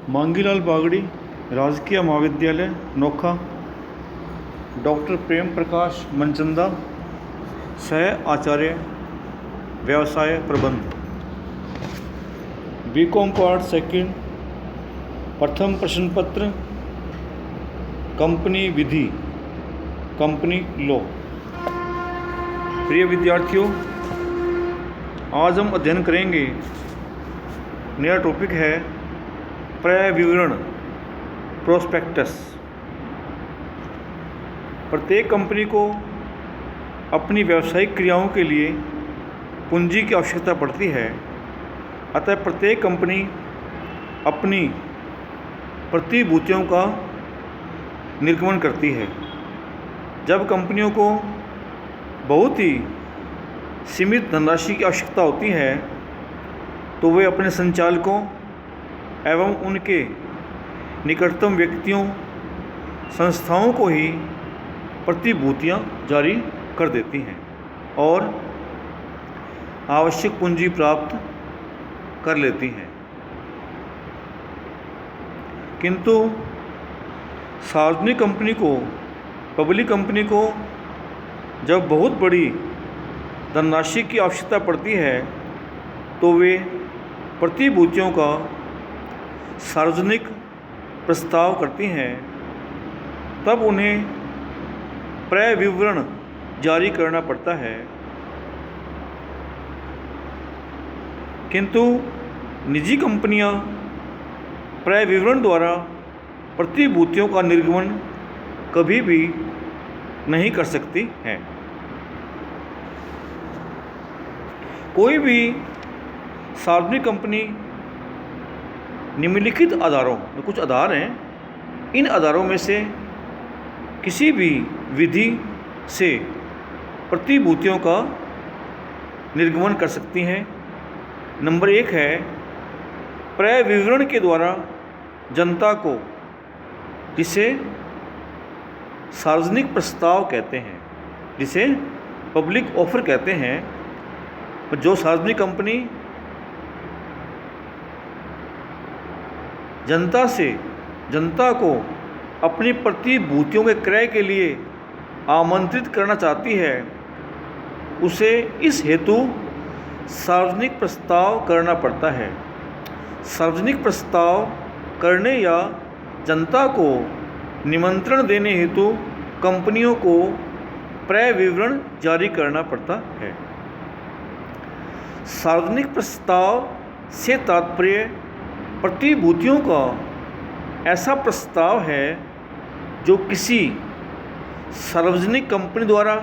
मांगीलाल बागड़ी, राजकीय महाविद्यालय नोखा, डॉक्टर प्रेम प्रकाश मनचंदा, सह आचार्य व्यवसाय प्रबंध, बीकॉम पार्ट सेकंड, प्रथम प्रश्न पत्र, कंपनी विधि, कंपनी लॉ। प्रिय विद्यार्थियों, आज हम अध्ययन करेंगे, नया टॉपिक है क्रय विवरण, प्रोस्पेक्टस। प्रत्येक कंपनी को अपनी व्यावसायिक क्रियाओं के लिए पूंजी की आवश्यकता पड़ती है। अतः प्रत्येक कंपनी अपनी प्रतिभूतियों का निर्गमन करती है। जब कंपनियों को बहुत ही सीमित धनराशि की आवश्यकता होती है तो वे अपने संचालकों एवं उनके निकटतम व्यक्तियों, संस्थाओं को ही प्रतिभूतियां जारी कर देती हैं और आवश्यक पूंजी प्राप्त कर लेती हैं। किंतु सार्वजनिक कंपनी को, पब्लिक कंपनी को जब बहुत बड़ी धनराशि की आवश्यकता पड़ती है तो वे प्रतिभूतियों का सार्वजनिक प्रस्ताव करती हैं। तब उन्हें क्रय विवरण जारी करना पड़ता है। किंतु निजी कंपनियां क्रय विवरण द्वारा प्रतिभूतियों का निर्गमन कभी भी नहीं कर सकती हैं। कोई भी सार्वजनिक कंपनी निम्नलिखित आधारों में, कुछ आधार हैं, इन आधारों में से किसी भी विधि से प्रतिभूतियों का निर्गमन कर सकती हैं। नंबर 1 है क्रय विवरण के द्वारा जनता को, जिसे सार्वजनिक प्रस्ताव कहते हैं, जिसे पब्लिक ऑफर कहते हैं, जो सार्वजनिक कंपनी जनता को अपनी प्रतिभूतियों के क्रय के लिए आमंत्रित करना चाहती है, उसे इस हेतु सार्वजनिक प्रस्ताव करना पड़ता है। सार्वजनिक प्रस्ताव करने या जनता को निमंत्रण देने हेतु कंपनियों को क्रय विवरण जारी करना पड़ता है। सार्वजनिक प्रस्ताव से तात्पर्य प्रतिभूतियों का ऐसा प्रस्ताव है जो किसी सार्वजनिक कंपनी द्वारा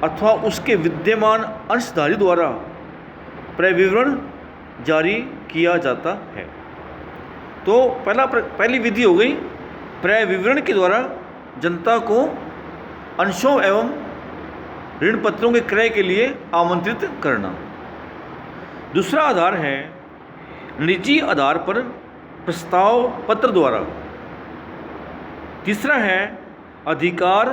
अथवा उसके विद्यमान अंशधारी द्वारा क्रय विवरण जारी किया जाता है। तो पहली विधि हो गई क्रय विवरण के द्वारा जनता को अंशों एवं ऋण पत्रों के क्रय के लिए आमंत्रित करना। दूसरा आधार है निजी आधार पर प्रस्ताव पत्र द्वारा। तीसरा है अधिकार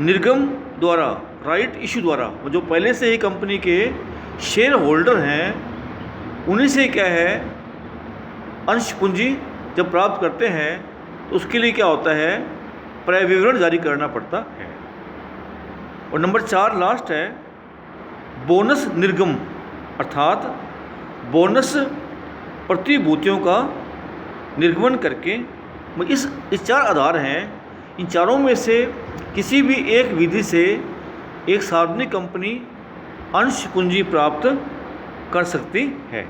निर्गम द्वारा, राइट इशू द्वारा। जो पहले से ही कंपनी के शेयर होल्डर हैं, उन्हीं से क्या है, अंश पूंजी जब प्राप्त करते हैं तो उसके लिए क्या होता है, क्रय विवरण जारी करना पड़ता है। और नंबर 4 लास्ट है बोनस निर्गम, अर्थात बोनस प्रतिभूतियों का निर्गमन करके। इस 4 आधार हैं। इन चारों में से किसी भी एक विधि से एक सार्वजनिक कंपनी अंश पूंजी प्राप्त कर सकती है।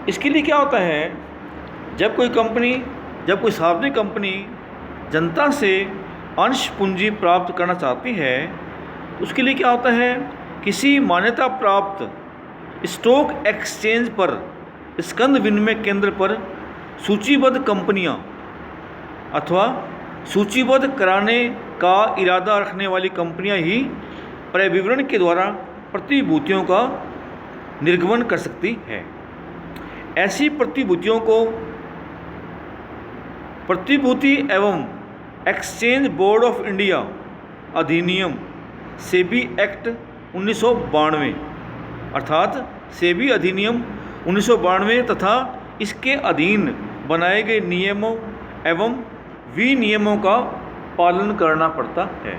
इसके लिए क्या होता है, जब कोई सार्वजनिक कंपनी जनता से अंश पूंजी प्राप्त करना चाहती है, उसके लिए क्या होता है, किसी मान्यता प्राप्त स्टॉक एक्सचेंज पर, स्कंद विनिमय केंद्र पर सूचीबद्ध कंपनियां अथवा सूचीबद्ध कराने का इरादा रखने वाली कंपनियां ही क्रय विवरण के द्वारा प्रतिभूतियों का निर्गमन कर सकती है। ऐसी प्रतिभूतियों को प्रतिभूति एवं एक्सचेंज बोर्ड ऑफ इंडिया अधिनियम सेबी एक्ट 1992 अर्थात सेबी अधिनियम 1992 तथा इसके अधीन बनाए गए नियमों एवं विनियमों का पालन करना पड़ता है।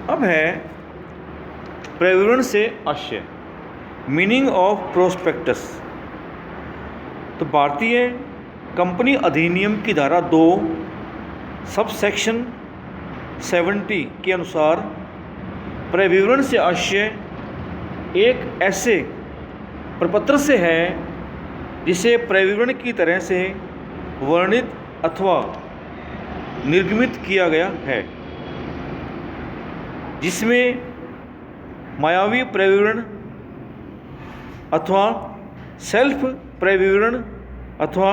अब है प्रविवरण से आशय, मीनिंग ऑफ प्रोस्पेक्टस। तो भारतीय कंपनी अधिनियम की धारा 2 सब सेक्शन 70 के अनुसार प्रविवरण से आशय एक ऐसे प्रपत्र से है जिसे प्रविवरण की तरह से वर्णित अथवा निर्गमित किया गया है, जिसमें मायावी प्रविवरण अथवा सेल्फ प्रविवरण अथवा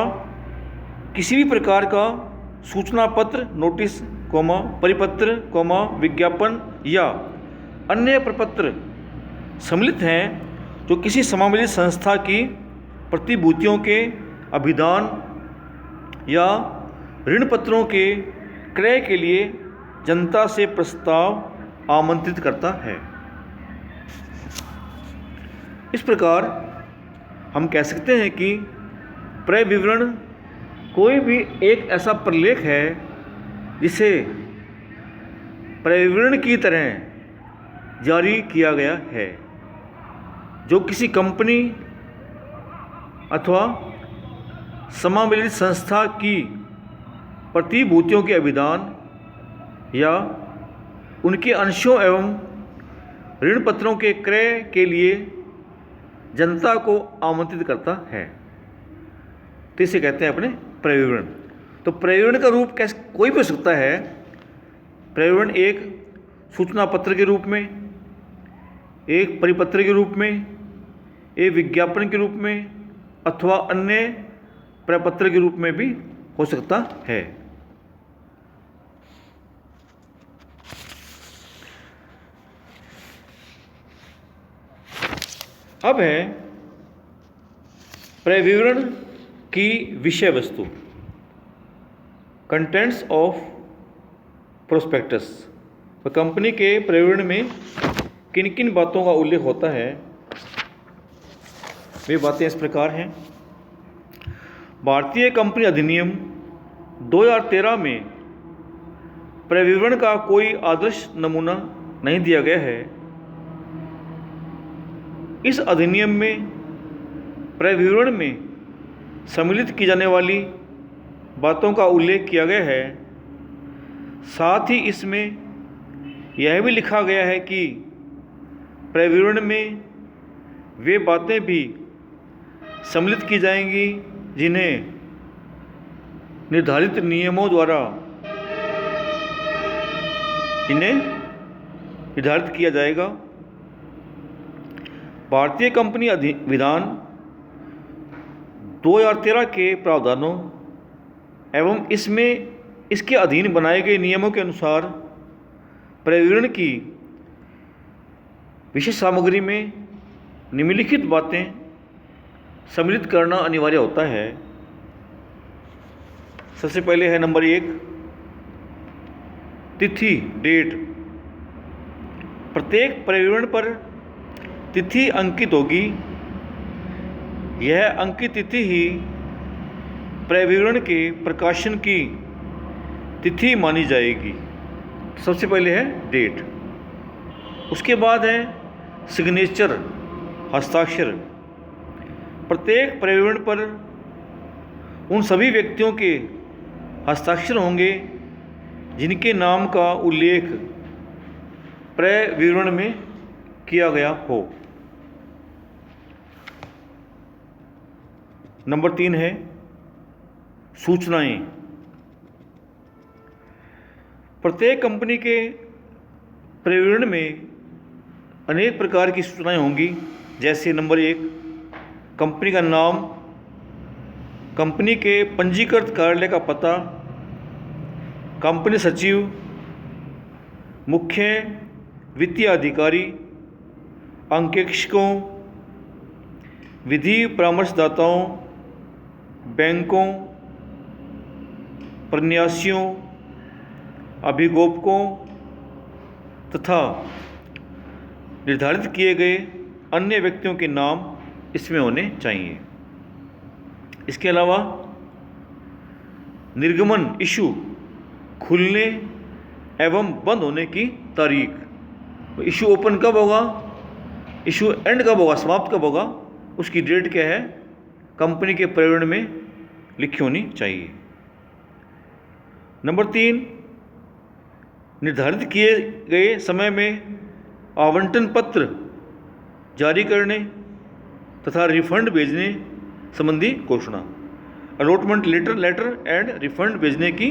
किसी भी प्रकार का सूचना पत्र, नोटिस, परिपत्र, विज्ञापन या अन्य प्रपत्र सम्मिलित हैं जो किसी समावेशित संस्था की प्रतिभूतियों के अभिदान या ऋण पत्रों के क्रय के लिए जनता से प्रस्ताव आमंत्रित करता है। इस प्रकार हम कह सकते हैं कि प्रविवरण कोई भी एक ऐसा प्रलेख है जिसे प्रविवरण की तरह जारी किया गया है, जो किसी कंपनी अथवा समावेशित संस्था की प्रतिभूतियों के अभिदान या उनके अंशों एवं ऋण पत्रों के क्रय के लिए जनता को आमंत्रित करता है। तो इसे कहते हैं अपने प्रविवरण। तो प्रविवरण का रूप कैसे कोई भी हो सकता है। प्रविवरण एक सूचना पत्र के रूप में, एक परिपत्र के रूप में, एक विज्ञापन के रूप में अथवा अन्य प्रपत्र के रूप में भी हो सकता है। अब है प्रविवरण की विषय वस्तु, कंटेंट्स ऑफ प्रोस्पेक्टस। तो कंपनी के प्रविवरण में किन किन बातों का उल्लेख होता है, वे बातें इस प्रकार हैं। भारतीय कंपनी अधिनियम 2013 में प्रविवरण का कोई आदर्श नमूना नहीं दिया गया है। इस अधिनियम में प्रविवरण में सम्मिलित की जाने वाली बातों का उल्लेख किया गया है। साथ ही इसमें यह भी लिखा गया है कि प्रविवरण में वे बातें भी सम्मिलित की जाएंगी जिन्हें निर्धारित नियमों द्वारा निर्धारित किया जाएगा। भारतीय कंपनी विधान 2013 के प्रावधानों एवं इसके अधीन बनाए गए नियमों के अनुसार प्रविवरण की विशेष सामग्री में निम्नलिखित बातें सम्मिलित करना अनिवार्य होता है। सबसे पहले है नंबर 1, तिथि, डेट। प्रत्येक प्रविवरण पर तिथि अंकित होगी। यह अंकित तिथि ही प्रविवरण के प्रकाशन की तिथि मानी जाएगी। सबसे पहले है डेट। उसके बाद है सिग्नेचर, हस्ताक्षर। प्रत्येक प्रविवरण पर उन सभी व्यक्तियों के हस्ताक्षर होंगे जिनके नाम का उल्लेख प्रविवरण में किया गया हो। नंबर 3 है सूचनाएं। प्रत्येक कंपनी के प्रविवरण में अनेक प्रकार की सूचनाएं होंगी, जैसे नंबर 1 कंपनी का नाम, कंपनी के पंजीकृत कार्यालय का पता, कंपनी सचिव, मुख्य वित्तीय अधिकारी, अंकेक्षकों, विधि परामर्शदाताओं, बैंकों, प्रन्यासियों, अभिगोपकों, तथा निर्धारित किए गए अन्य व्यक्तियों के नाम इसमें होने चाहिए। इसके अलावा निर्गमन इशू खुलने एवं बंद होने की तारीख, इशू ओपन कब होगा, इशू एंड कब होगा, समाप्त कब होगा, उसकी डेट क्या है, कंपनी के पर्यावरण में लिखी होनी चाहिए। नंबर 3, निर्धारित किए गए समय में आवंटन पत्र जारी करने तथा रिफंड भेजने संबंधी घोषणा, अलॉटमेंट लेटर एंड रिफंड भेजने की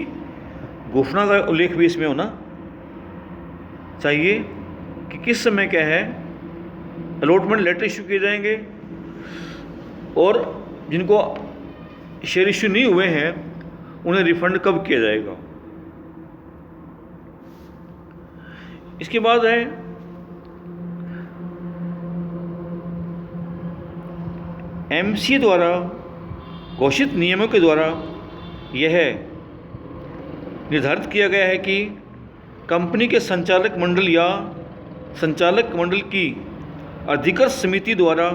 घोषणा का उल्लेख भी इसमें होना चाहिए कि किस समय क्या है अलॉटमेंट लेटर इशू किए जाएंगे और जिनको शेयर इशू नहीं हुए हैं उन्हें रिफंड कब किया जाएगा। इसके बाद है एमसीए द्वारा घोषित नियमों के द्वारा यह निर्धारित किया गया है कि कंपनी के संचालक मंडल या संचालक मंडल की अधिकृत समिति द्वारा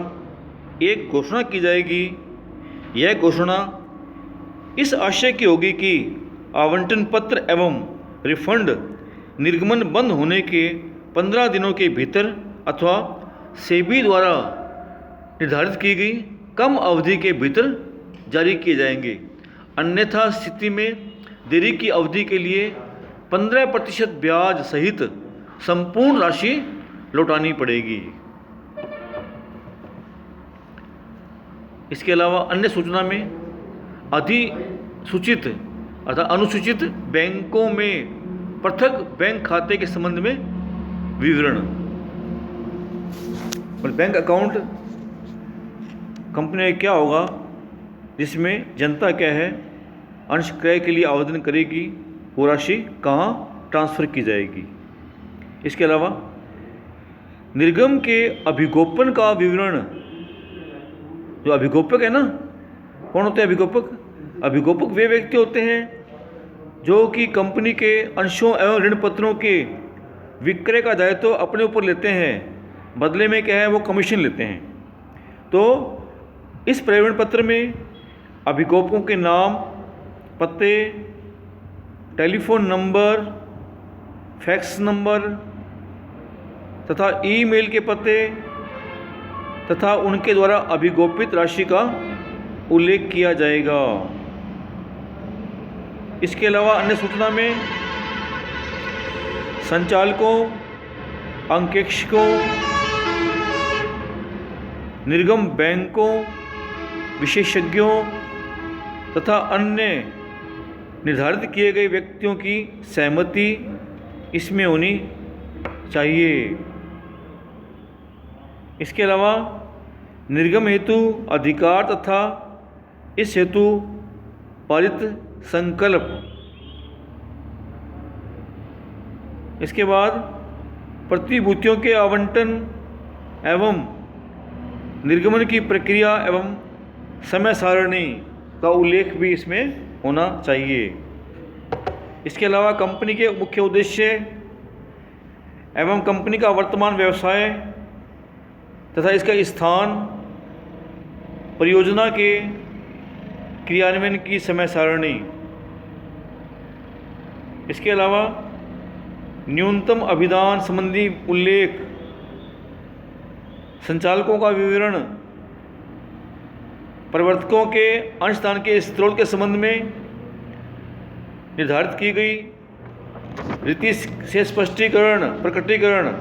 एक घोषणा की जाएगी। यह घोषणा इस आशय की होगी कि आवंटन पत्र एवं रिफंड निर्गमन बंद होने के 15 दिनों के भीतर अथवा सेबी द्वारा निर्धारित की गई कम अवधि के भीतर जारी किए जाएंगे। अन्यथा स्थिति में देरी की अवधि के लिए 15% ब्याज सहित संपूर्ण राशि लौटानी पड़ेगी। इसके अलावा अन्य सूचना में अधिसूचित अर्थात अनुसूचित बैंकों में पृथक बैंक खाते के संबंध में विवरण, और बैंक अकाउंट कंपनी क्या होगा जिसमें जनता क्या है अंश क्रय के लिए आवेदन करेगी, वो राशि कहाँ ट्रांसफ़र की जाएगी। इसके अलावा निर्गम के अभिगोपन का विवरण, जो अभिगोपक है ना, कौन होते हैं अभिगोपक? अभिगोपक वे व्यक्ति होते हैं जो कि कंपनी के अंशों एवं ऋण पत्रों के विक्रय का दायित्व अपने ऊपर लेते हैं, बदले में क्या है वो कमीशन लेते हैं। तो इस पर्यावरण पत्र में अभिगोपकों के नाम, पते, टेलीफोन नंबर, फैक्स नंबर तथा ईमेल के पते तथा उनके द्वारा अभिगोपित राशि का उल्लेख किया जाएगा। इसके अलावा अन्य सूचना में संचालकों, अंकेक्षकों, निर्गम बैंकों, विशेषज्ञों तथा अन्य निर्धारित किए गए व्यक्तियों की सहमति इसमें होनी चाहिए। इसके अलावा निर्गम हेतु अधिकार तथा इस हेतु पारित संकल्प। इसके बाद प्रतिभूतियों के आवंटन एवं निर्गमन की प्रक्रिया एवं समय सारणी का उल्लेख भी इसमें होना चाहिए। इसके अलावा कंपनी के मुख्य उद्देश्य एवं कंपनी का वर्तमान व्यवसाय तथा इसका स्थान, परियोजना के क्रियान्वयन की समय सारणी। इसके अलावा न्यूनतम अभिदान संबंधी उल्लेख, संचालकों का विवरण, प्रवर्तकों के अंशदान के स्रोत के संबंध में निर्धारित की गई रीति से स्पष्टीकरण, प्रकटीकरण,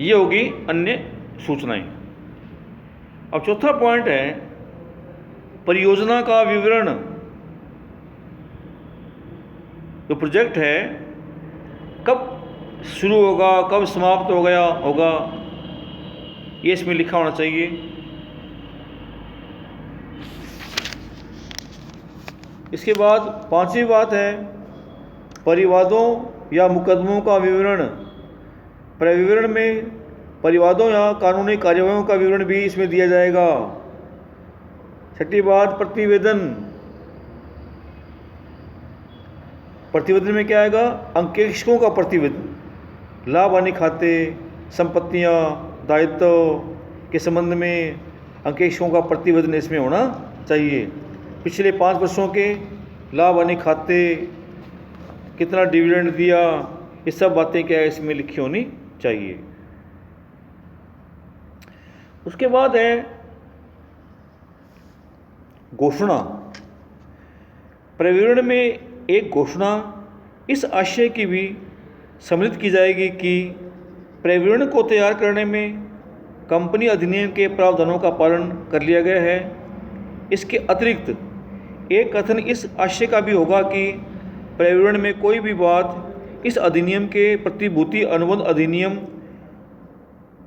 ये होगी अन्य सूचनाएं। अब चौथा पॉइंट है परियोजना का विवरण। जो प्रोजेक्ट है कब शुरू होगा, कब समाप्त हो गया होगा, ये इसमें लिखा होना चाहिए। इसके बाद पांचवी बात है परिवादों या मुकदमों का विवरण। प्रविवरण में परिवादों या कानूनी कार्यवाहियों का विवरण भी इसमें दिया जाएगा। छठी बात प्रतिवेदन। प्रतिवेदन में क्या आएगा? अंकेक्षकों का प्रतिवेदन, लाभ हानि खाते, संपत्तियां, दायित्व के संबंध में अंकेक्षकों का प्रतिवेदन इसमें होना चाहिए। पिछले 5 वर्षों के लाभ हानि खाते, कितना डिविडेंड दिया, ये सब बातें क्या है इसमें लिखी होनी चाहिए। उसके बाद है घोषणा। प्रतिवेदन में एक घोषणा इस आशय की भी सम्मिलित की जाएगी कि प्रतिवेदन को तैयार करने में कंपनी अधिनियम के प्रावधानों का पालन कर लिया गया है। इसके अतिरिक्त एक कथन इस आशय का भी होगा कि प्रतिवेदन में कोई भी बात इस अधिनियम के प्रतिभूति अनुबंध अधिनियम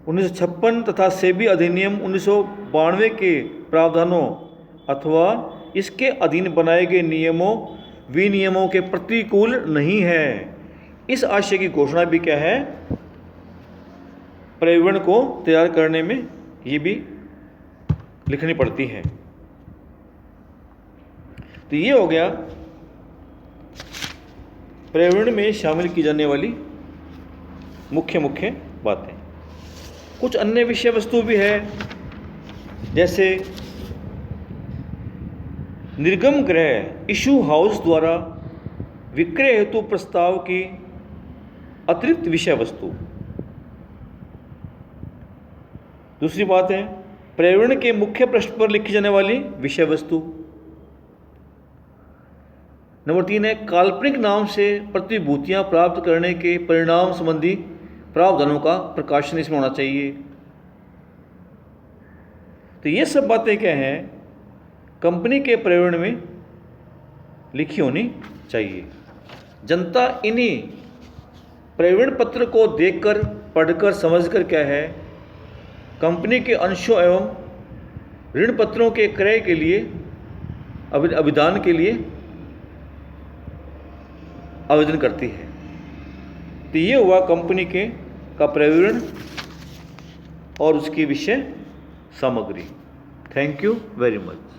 1956 तथा सेबी अधिनियम 1992 के प्रावधानों अथवा इसके अधीन बनाए गए नियमों विनियमों के प्रतिकूल नहीं है। इस आशय की घोषणा भी क्या है? प्रतिवेदन को तैयार करने में ये भी लिखनी पड़ती है। तो ये हो गया प्रतिवेदन में शामिल की जाने वाली मुख्य बातें। कुछ अन्य विषय वस्तु भी है, जैसे निर्गम गृह इशू हाउस द्वारा विक्रय हेतु प्रस्ताव की अतिरिक्त विषय वस्तु। दूसरी बात है प्रतिवेदन के मुख्य पृष्ठ पर लिखी जाने वाली विषय वस्तु। नंबर 3 है काल्पनिक नाम से प्रतिभूतियां प्राप्त करने के परिणाम संबंधी प्रावधानों का प्रकाशन इसमें होना चाहिए। तो ये सब बातें क्या हैं? कंपनी के प्रतिवेदन में लिखी होनी चाहिए। जनता इन्हीं प्रतिवेदन पत्र को देखकर, पढ़कर, समझकर क्या है कंपनी के अंशों एवं ऋण पत्रों के क्रय के लिए अभिदान के लिए आवेदन करती है। तो ये हुआ कंपनी का प्रतिवेदन और उसकी विषय सामग्री। Thank you very much.